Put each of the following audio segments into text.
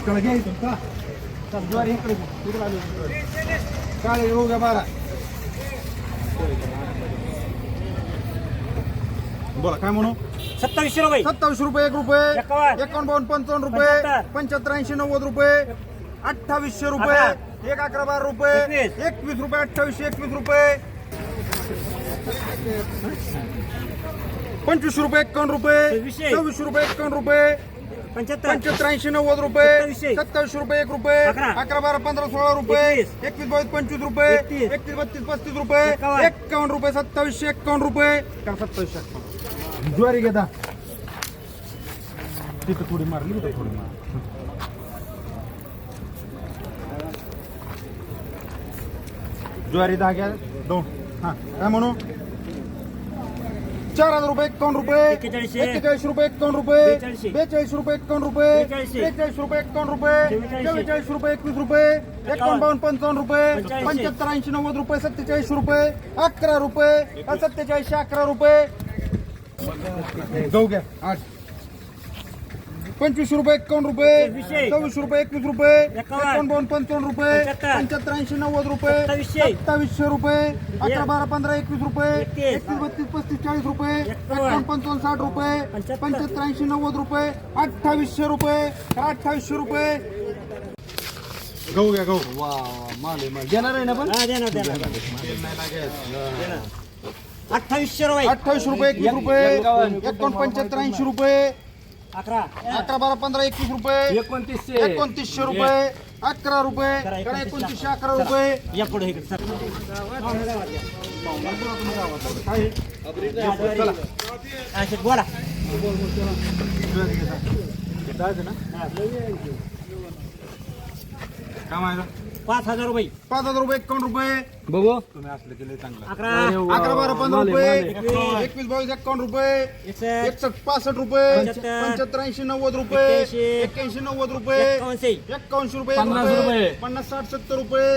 इकडे घ्या इथून का ज्वारी इकडे तिकडे आलो काळे हो गा 12 बोला काय म्हणू 2700 रुपये 27 रुपये 1 रुपये 51 55 रुपये 75 80 90 रुपये 2800 रुपये 1 11 12 रुपये 21 रुपये 28 21 रुपये 25 रुपये 51 रुपये 26 रुपये 51 रुपये 75 80 90 रुपये 27 रुपये 1 रुपये 11 12 15 16 रुपये 21 22 25 रुपये 31 32 35 रुपये 51 रुपये 27 51 रुपये 27 ज्वारी घेता तिथं थोडी मारली तिथं थोडी मार ज्वारी धाग्या 2 हा काय म्हणू 4000 रुपये 51 रुपये 41 रुपये 51 रुपये 42 रुपये 51 रुपये 43 रुपये 51 रुपये 44 रुपये 21 रुपये 51 52 55 रुपये 75 80 90 रुपये 47 रुपये 11 रुपये 47 11 रुपये जाऊ घ्या 8 25 रुपये 51 रुपये 24 रुपये 21 रुपये 51 52 55 रुपये 75 80 90 रुपये 2700 रुपये 11 12 15 21 रुपये 31 32 35 40 रुपये 51 55 60 रुपये 75 80 90 रुपये 2800 रुपये 2800 रुपये गहू घ्या गहू वा माल देणार आहे ना पण देणार 2800 रुपये 28 रुपये 21 रुपये 75 80 रुपये 11 12 15 21 रुपये 2900 रुपये 11 रुपये 2900 11 रुपये या पुढे इकडे बोला काय माहिती 5000 रुपये 5000 रुपये 51 रुपये बघू तुम्ही असले केले चांगलं 11 11 12 15 रुपये 21 22 51 रुपये 61 65 रुपये 75 80 90 रुपये 81 90 रुपये 51 रुपये 50 रुपये 50 60 70 रुपये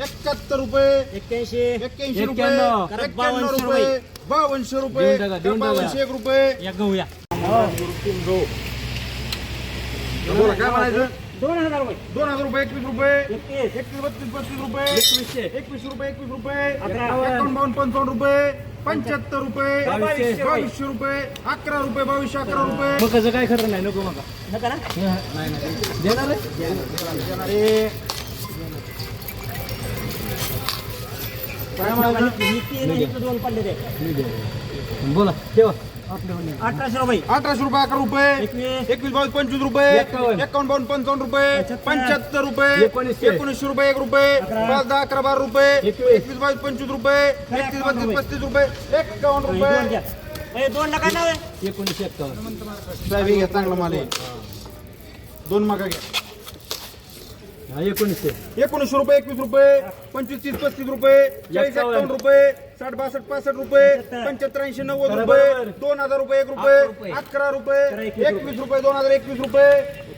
71 रुपये 81 रुपये 91 रुपये 52 रुपये 52 रुपये या गहूया बोला काय म्हणायचं 2000 रुपये 2000 रुपये 21 रुपये 21 32 35 रुपये 21 रुपये 21 रुपये 11 51 55 रुपये 75 रुपये 2200 रुपये 11 रुपये 22 11 रुपये मग कसं काय खरं नाही नको मग नका ना देणार आहे काय म्हणायचं दोन पडले ते बोला ठेवा 1800 रुपये 1800 रुपये 11 रुपये 21 22 25 रुपये 51 52 55 रुपये 75 रुपये 1900 रुपये 1 रुपये 5 10 11 12 रुपये 21 22 25 रुपये 31 32 35 रुपये 51 रुपये दोन नका ना 1951 साहेब घ्या चांगला माल आहे 2 मागा घ्या 1900 1900 रुपये 21 रुपये 25 30 35 रुपये 40 51 रुपये 60 62 65 रुपये 75 80 90 रुपये 2000 रुपये 1 रुपये 11 रुपये 21 रुपये 2021 रुपये